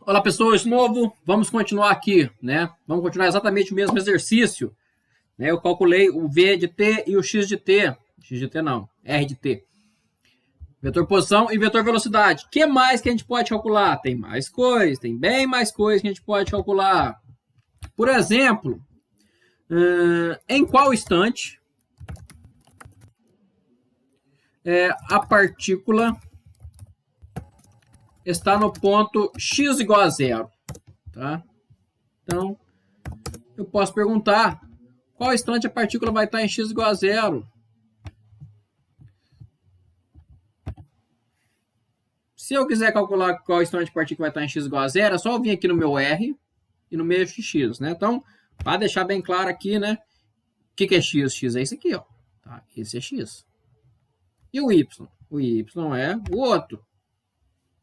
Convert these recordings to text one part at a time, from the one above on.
Olá pessoas, de novo, vamos continuar aqui, né? Vamos continuar exatamente o mesmo exercício, né? Eu calculei o V de t e o x de t, R de t. Vetor posição e vetor velocidade. O que mais que a gente pode calcular? Tem mais coisas, tem bem mais coisas que a gente pode calcular. Por exemplo, em qual instante a partícula está no ponto x igual a zero, tá? Então, eu posso perguntar qual instante a partícula vai estar em x igual a zero. Se eu quiser calcular qual instante a partícula vai estar em x igual a zero, é só eu vir aqui no meu R e no meio de x, né? Então, para deixar bem claro aqui, né? O que é x? X é esse aqui, ó. Tá? Esse é x. E o y? O y é o outro.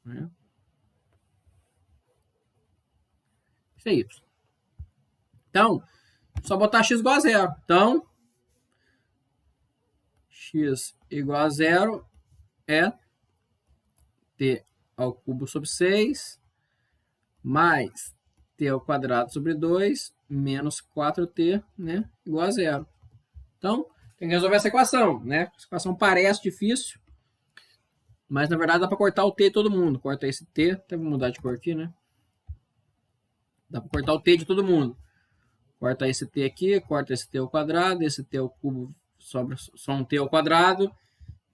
Né? Isso é y. Então, só botar x igual a zero. Então, x igual a zero é t ao cubo sobre 6 mais t ao quadrado sobre 2 menos 4t, né, igual a zero. Então, tem que resolver essa equação, né? Essa equação parece difícil, mas na verdade dá para cortar o t de todo mundo. Corta esse t, até vou mudar de cor aqui, né? Dá para cortar o t de todo mundo. Corta esse t aqui, corta esse t ao quadrado, esse t ao cubo sobra só um t ao quadrado.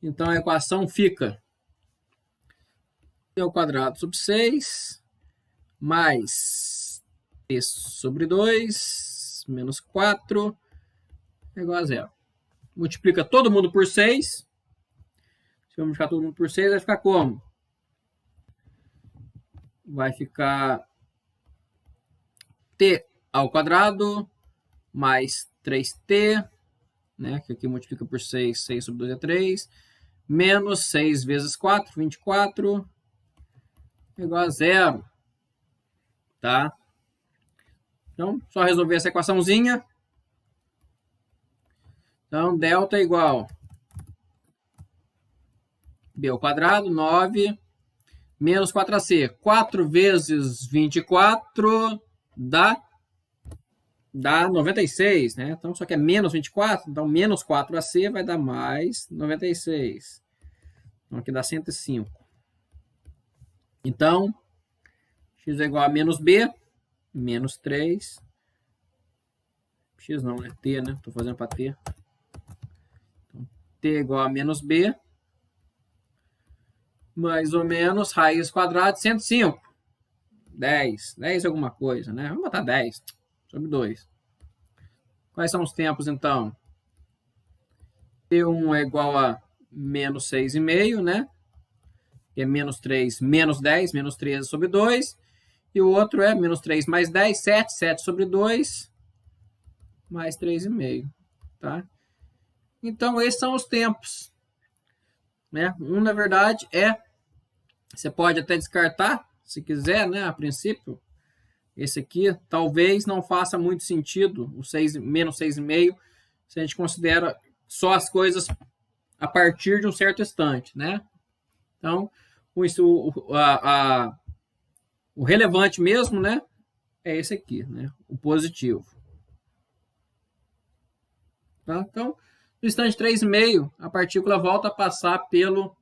Então a equação fica t ao quadrado sobre 6 mais t sobre 2 menos 4 é igual a zero. Multiplica todo mundo por 6. Se eu multiplicar todo mundo por 6, vai ficar como? Vai ficar t ao quadrado mais 3t, né? Que aqui multiplica por 6, 6 sobre 2 é 3, menos 6 vezes 4, 24, igual a zero. Tá? Então, só resolver essa equaçãozinha. Então, delta é igual b ao quadrado, 9, menos 4ac. 4 vezes 24 dá 96, né? Então, só que é menos 24, então menos 4ac vai dar mais 96. Então, aqui dá 105. Então, x é igual a menos b, menos 3. X não, é t, né? Estou fazendo para t. Então, t é igual a menos b, mais ou menos, raiz quadrada de 105. 10. 10 é alguma coisa, né? Vamos botar 10 sobre 2. Quais são os tempos, então? T1 é igual a menos 6,5, né? Que é menos 3, menos 10, menos 13 sobre 2. E o outro é menos 3 mais 10, 7, 7 sobre 2, mais 3,5, tá? Então, esses são os tempos. Né? Na verdade, você pode até descartar, se quiser, né? A princípio, esse aqui talvez não faça muito sentido, o 6, menos 6,5, se a gente considera só as coisas a partir de um certo instante, né? Então, o relevante mesmo, né? É esse aqui, né? O positivo. Tá? Então, no instante 3,5, a partícula volta a passar pelo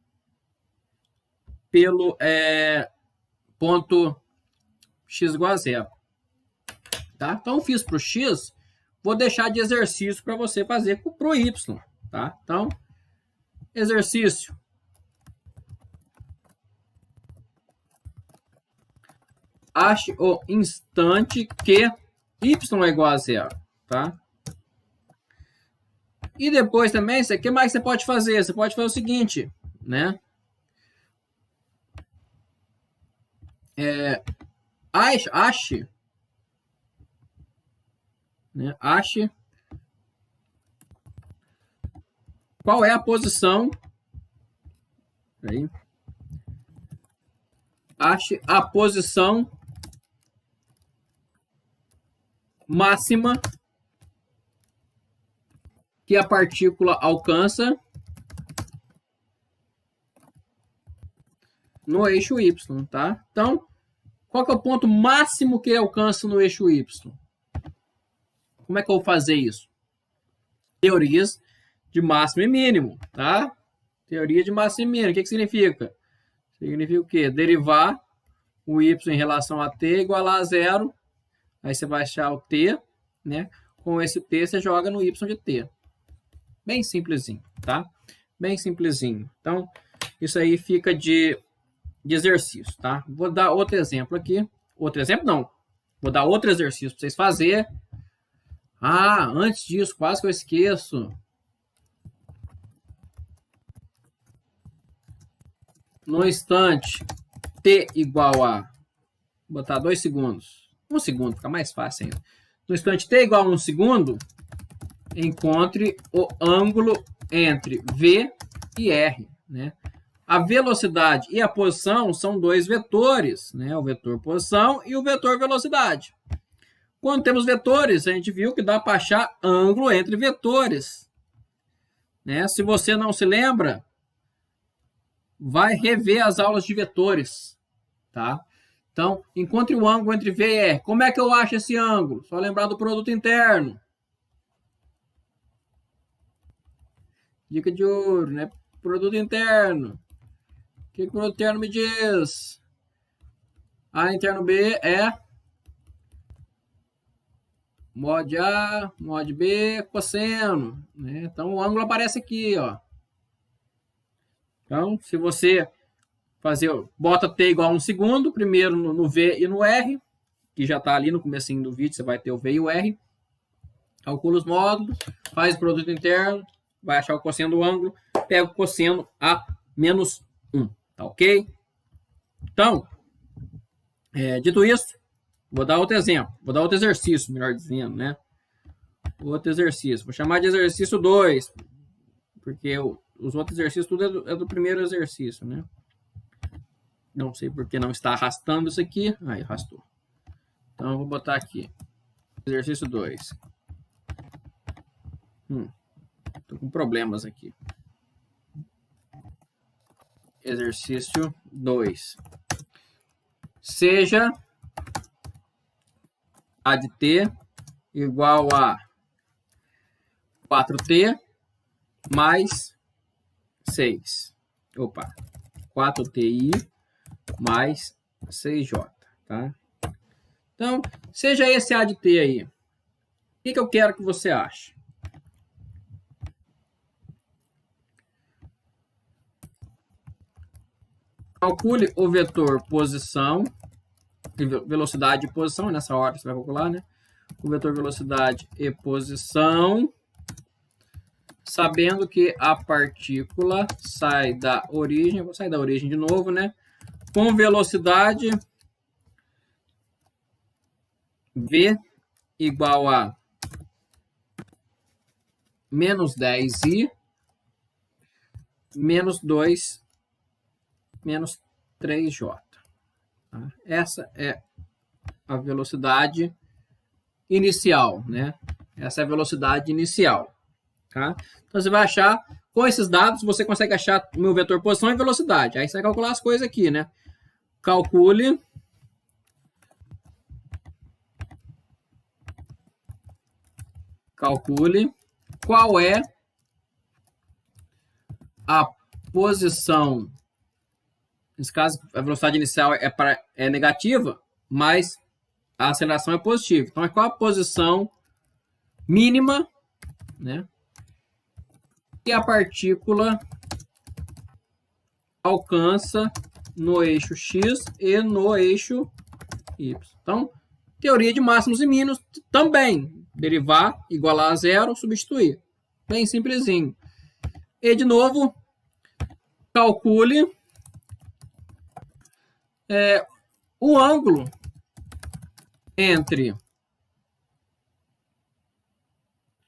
ponto x igual a zero. Tá? Então, eu fiz para o x, vou deixar de exercício para você fazer para o y. Tá? Então, exercício. Ache o instante que y é igual a zero. Tá? E depois também, o que mais você pode fazer? Você pode fazer o seguinte, né? Ache qual é a posição. Ache a posição máxima que a partícula alcança no eixo y, tá? Então, Qual que é o ponto máximo que ele alcança no eixo Y? Como é que eu vou fazer isso? Teorias de máximo e mínimo, tá? Teoria de máximo e mínimo. O que significa? Significa o quê? Derivar o y em relação a t igual a zero. Aí você vai achar o t, né? Com esse t você joga no y de t. Bem simplesinho, tá? Bem simplesinho. Então, isso aí fica de exercício, tá? Vou dar outro exemplo aqui. Outro exemplo não. Vou dar outro exercício para vocês fazerem. Ah, antes disso, quase que eu esqueço. No instante t igual a... Vou botar 2 segundos. 1 segundo, fica mais fácil ainda. No instante t igual a 1 segundo, encontre o ângulo entre V e R, né? A velocidade e a posição são dois vetores, né? O vetor posição e o vetor velocidade. Quando temos vetores, a gente viu que dá para achar ângulo entre vetores, né? Se você não se lembra, vai rever as aulas de vetores, tá? Então, encontre o ângulo entre V e R. Como é que eu acho esse ângulo? Só lembrar do produto interno. Dica de ouro, né? Produto interno. O que o produto interno me diz? A interno B é mod A, mod B, cosseno, né? Então, o ângulo aparece aqui, ó. Então, se você bota t igual a 1 segundo, primeiro no V e no R, que já está ali no comecinho do vídeo, você vai ter o V e o R. Calcula os módulos, faz o produto interno, vai achar o cosseno do ângulo, pega o cosseno a menos 1, tá ok? Então, dito isso, vou dar outro exemplo, vou dar outro exercício, melhor dizendo, né? Outro exercício, vou chamar de exercício 2, porque os outros exercícios tudo é do primeiro exercício, né? Não sei porque não está arrastando isso aqui. Aí, arrastou. Então, eu vou botar aqui. Exercício 2. Tô com problemas aqui. Exercício 2. Seja a de t igual a 4t mais 6. Opa. 4ti mais 6j, tá? Então, seja esse a de t aí. O que eu quero que você ache? Calcule o vetor posição, velocidade e posição, nessa ordem você vai calcular, né? O vetor velocidade e posição, sabendo que a partícula sai da origem, vou sair da origem de novo, né? Com velocidade v igual a menos 10i menos 2 menos 3j. Tá? Essa é a velocidade inicial, né? Essa é a velocidade inicial. Tá? Então, você vai achar, com esses dados, você consegue achar o meu vetor posição e velocidade. Aí você vai calcular as coisas aqui, né? Calcule qual é a posição. Nesse caso, a velocidade inicial é negativa, mas a aceleração é positiva. Então, qual a posição mínima, né, que a partícula alcança no eixo X e no eixo Y. Então, teoria de máximos e mínimos também. Derivar, igualar a zero, substituir. Bem simplesinho. E, de novo, calcule o ângulo entre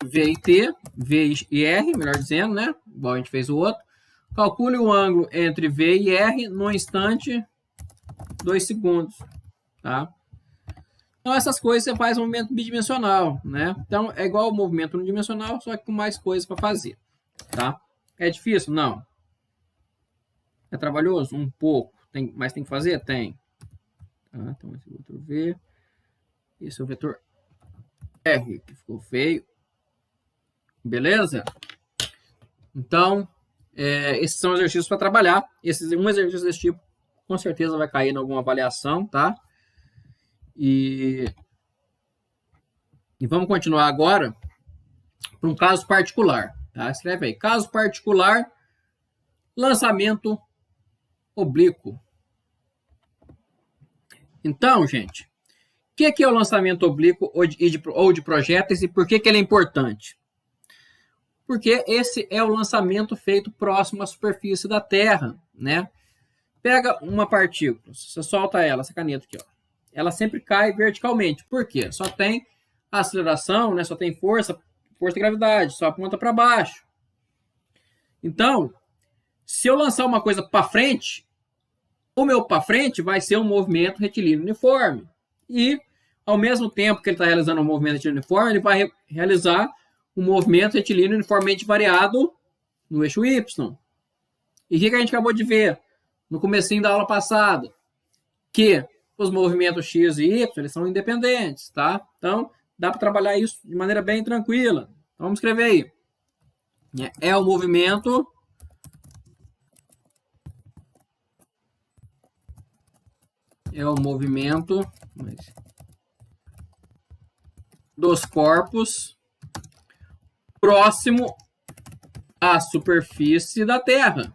V e T, V e R, melhor dizendo, né? Igual a gente fez o outro. Calcule o ângulo entre V e R no instante 2 segundos, tá? Então, essas coisas você faz um movimento bidimensional, né? Então, é igual ao movimento unidimensional, só que com mais coisas para fazer, tá? É difícil? Não. É trabalhoso? Um pouco. Mas tem que fazer? Tem. Tá? Então, esse é o vetor V. Esse é o vetor R, que ficou feio. Beleza? Então, esses são exercícios para trabalhar. Um exercício desse tipo, com certeza, vai cair em alguma avaliação, tá? E vamos continuar agora para um caso particular. Tá? Escreve aí. Caso particular, lançamento oblíquo. Então, gente, o que é o lançamento oblíquo ou de projéteis e por que ele é importante? Porque esse é o lançamento feito próximo à superfície da Terra, né? Pega uma partícula, você solta ela, essa caneta aqui, ó. Ela sempre cai verticalmente. Por quê? Só tem aceleração, né? Só tem força de gravidade, só aponta para baixo. Então, se eu lançar uma coisa para frente, o meu para frente vai ser um movimento retilíneo uniforme. E, ao mesmo tempo que ele está realizando um movimento retilíneo uniforme, ele vai realizar um movimento retilíneo uniformemente variado no eixo Y. E o que a gente acabou de ver no comecinho da aula passada? Que os movimentos X e Y eles são independentes, tá? Então, dá para trabalhar isso de maneira bem tranquila. Então, vamos escrever aí. É o movimento dos corpos próximo à superfície da Terra.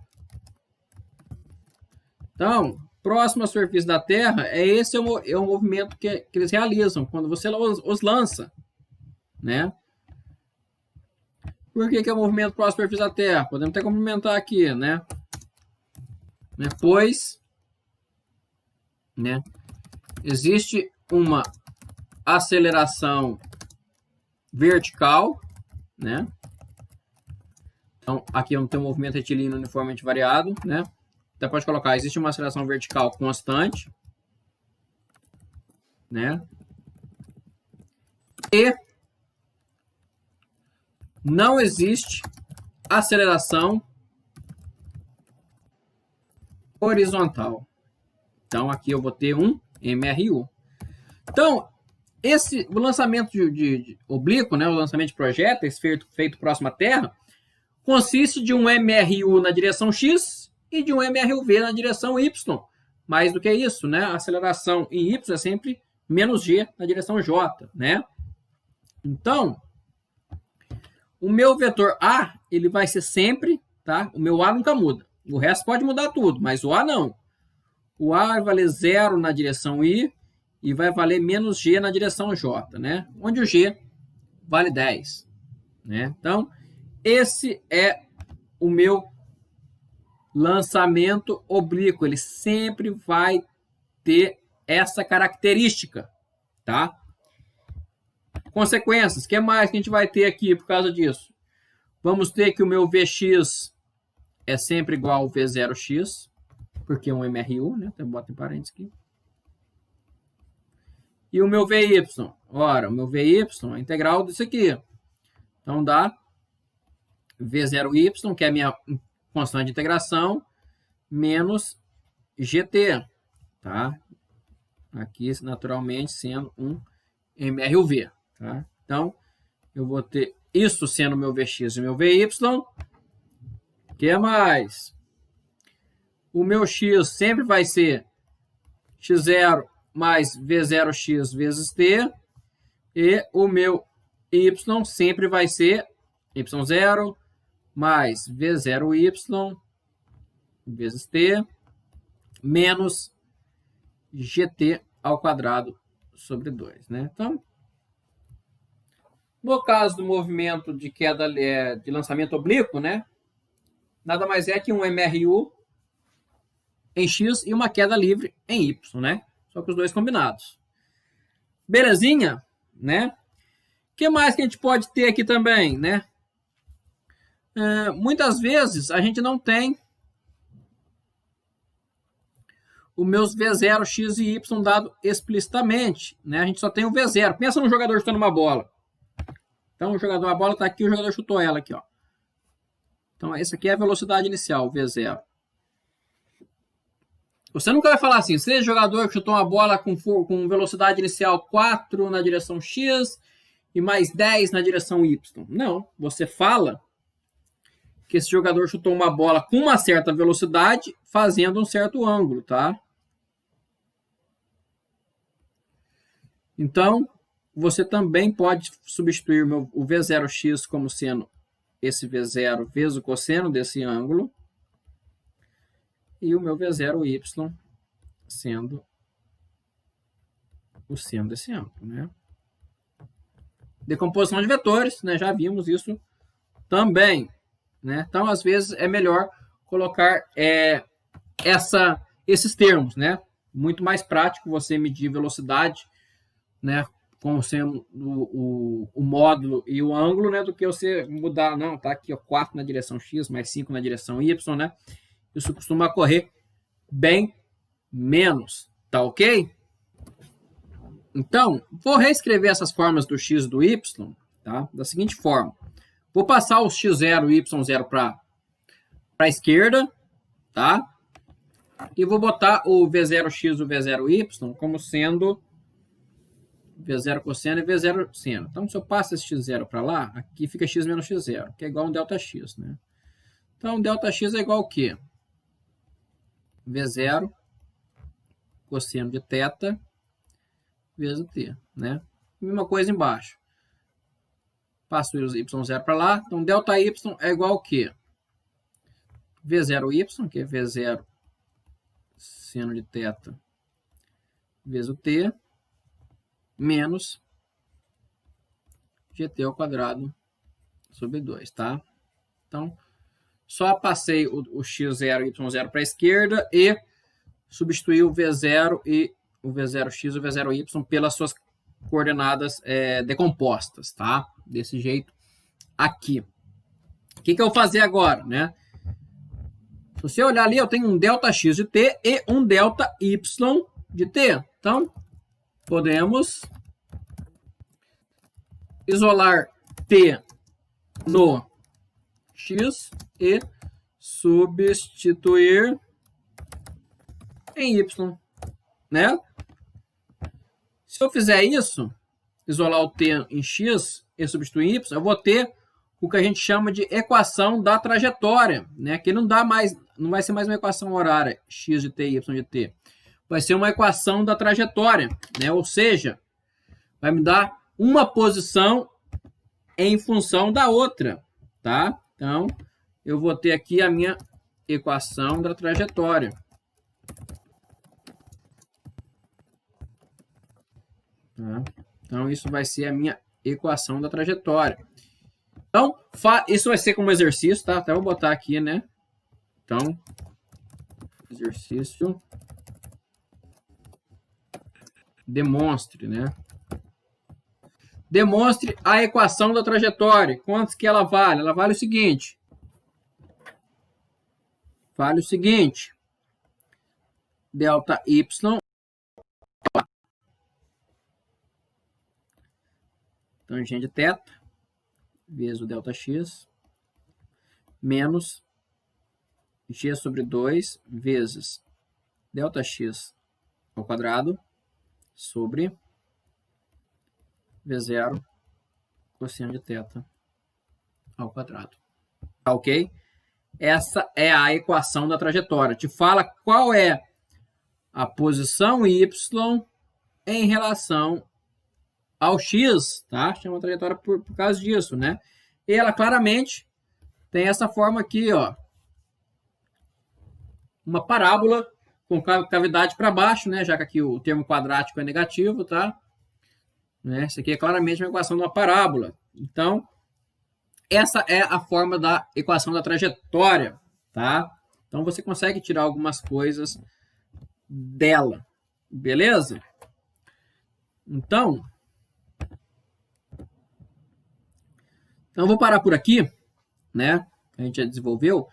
Então, próximo à superfície da Terra, esse é o movimento que eles realizam quando você os lança, né? Por que é o movimento próximo à superfície da Terra? Podemos até complementar aqui, né? Pois, né, existe uma aceleração vertical, né? Então, aqui eu não tenho um movimento retilíneo uniformemente variado, né? Então, pode colocar, existe uma aceleração vertical constante, né? E não existe aceleração horizontal. Então, aqui eu vou ter um MRU. Então, o lançamento de oblíquo, né, o lançamento de projéteis feito próximo à Terra, consiste de um MRU na direção X e de um MRUV na direção Y. Mais do que isso, né? A aceleração em Y é sempre menos G na direção J, né? Então, o meu vetor A, ele vai ser sempre, tá? O meu A nunca muda. O resto pode mudar tudo, mas o A não. O A vai valer 0 na direção I e vai valer menos G na direção J, né? Onde o G vale 10, né? Então, esse é o meu lançamento oblíquo. Ele sempre vai ter essa característica, tá? Consequências. O que mais que a gente vai ter aqui por causa disso? Vamos ter que o meu Vx é sempre igual ao V0x, porque é um MRU, né? Então, bota em parênteses aqui. E o meu Vy? Ora, o meu Vy é a integral disso aqui. Então, dá V0y, que é a minha constante de integração, menos GT, tá? Aqui, naturalmente, sendo um MRUV, tá? Então, eu vou ter isso sendo o meu Vx e o meu Vy. O que mais? O meu X sempre vai ser X0 mais V0x vezes T. E o meu Y sempre vai ser Y0 mais V0y vezes T menos GT ao quadrado sobre 2, né? Então, no caso do movimento de queda de lançamento oblíquo, né? Nada mais é que um MRU em X e uma queda livre em Y, né? Só que os dois combinados. Belezinha, né? O que mais que a gente pode ter aqui também, né? Muitas vezes a gente não tem os meus V0, X e Y dado explicitamente, né? A gente só tem o V0. Pensa num jogador chutando uma bola. Então, a bola está aqui, o jogador chutou ela aqui, ó. Então, essa aqui é a velocidade inicial, V0. Você nunca vai falar assim, se jogador que chutou uma bola com velocidade inicial 4 na direção X e mais 10 na direção Y. Não, você fala que esse jogador chutou uma bola com uma certa velocidade fazendo um certo ângulo, tá? Então, você também pode substituir o V0x como sendo esse V0 vezes o cosseno desse ângulo e o meu V0y sendo o seno desse ângulo, né? Decomposição de vetores, né? Já vimos isso também, né? Então, às vezes, é melhor colocar esses termos, né? Muito mais prático você medir velocidade, né? Como sendo o módulo e o ângulo, né? Do que você mudar, não, tá aqui, ó, 4 na direção X, mais 5 na direção Y, né? Isso costuma correr bem menos, tá ok? Então, vou reescrever essas formas do X e do Y, tá? Da seguinte forma. Vou passar os X0 e Y0 para a esquerda, tá? E vou botar o V0x e o V0y como sendo V0 cosseno e V0 seno. Então, se eu passo esse X0 para lá, aqui fica X menos X0, que é igual a um ΔX, né? Então, ΔX é igual ao quê? V0 cosseno de θ vezes o t, né? Mesma coisa embaixo. Passo o y0 para lá. Então, ΔY é igual ao quê? V0y, que é V0 seno de θ vezes o t, menos gt ao quadrado sobre 2, tá? Então, só passei o x0 e y0 para a esquerda e substituí o v0 e o v0x e o v0y pelas suas coordenadas decompostas, tá? Desse jeito aqui. O que eu vou fazer agora, né? Se você olhar ali, eu tenho um ΔX de t e um ΔY de t. Então, podemos isolar t no x e substituir em y, né? Se eu fizer isso, isolar o t em x e substituir em y, eu vou ter o que a gente chama de equação da trajetória, né? Que não vai ser mais uma equação horária, x de t e y de t. Vai ser uma equação da trajetória, né? Ou seja, vai me dar uma posição em função da outra, tá? Então, eu vou ter aqui a minha equação da trajetória. Tá? Então, isso vai ser a minha equação da trajetória. Então, isso vai ser como exercício, tá? Até vou botar aqui, né? Então, exercício. Demonstre, né? Demonstre a equação da trajetória. Quantos que ela vale? Ela vale o seguinte. Vale o seguinte. ΔY tangente θ vezes o ΔX menos g sobre 2 vezes ΔX ao quadrado sobre V0 cosseno de θ ao quadrado. Tá ok? Essa é a equação da trajetória. Te fala qual é a posição y em relação ao x, tá? Chama trajetória por causa disso, né? E ela claramente tem essa forma aqui, ó. Uma parábola com cavidade para baixo, né? Já que aqui o termo quadrático é negativo, tá? Né? Isso aqui é claramente uma equação de uma parábola. Então, essa é a forma da equação da trajetória, tá? Então, você consegue tirar algumas coisas dela, beleza? Então, eu vou parar por aqui, né? A gente já desenvolveu.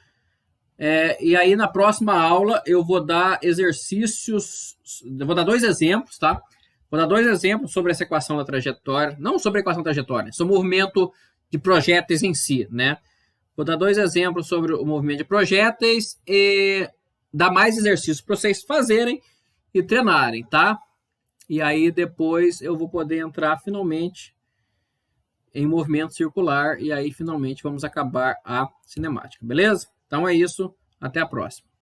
E aí, na próxima aula, eu vou dar exercícios, eu vou dar 2 exemplos, tá? Vou dar 2 exemplos sobre essa equação da trajetória, não sobre a equação da trajetória, sobre o movimento de projéteis em si, né? Vou dar 2 exemplos sobre o movimento de projéteis e dar mais exercícios para vocês fazerem e treinarem, tá? E aí depois eu vou poder entrar finalmente em movimento circular e aí finalmente vamos acabar a cinemática, beleza? Então é isso, até a próxima.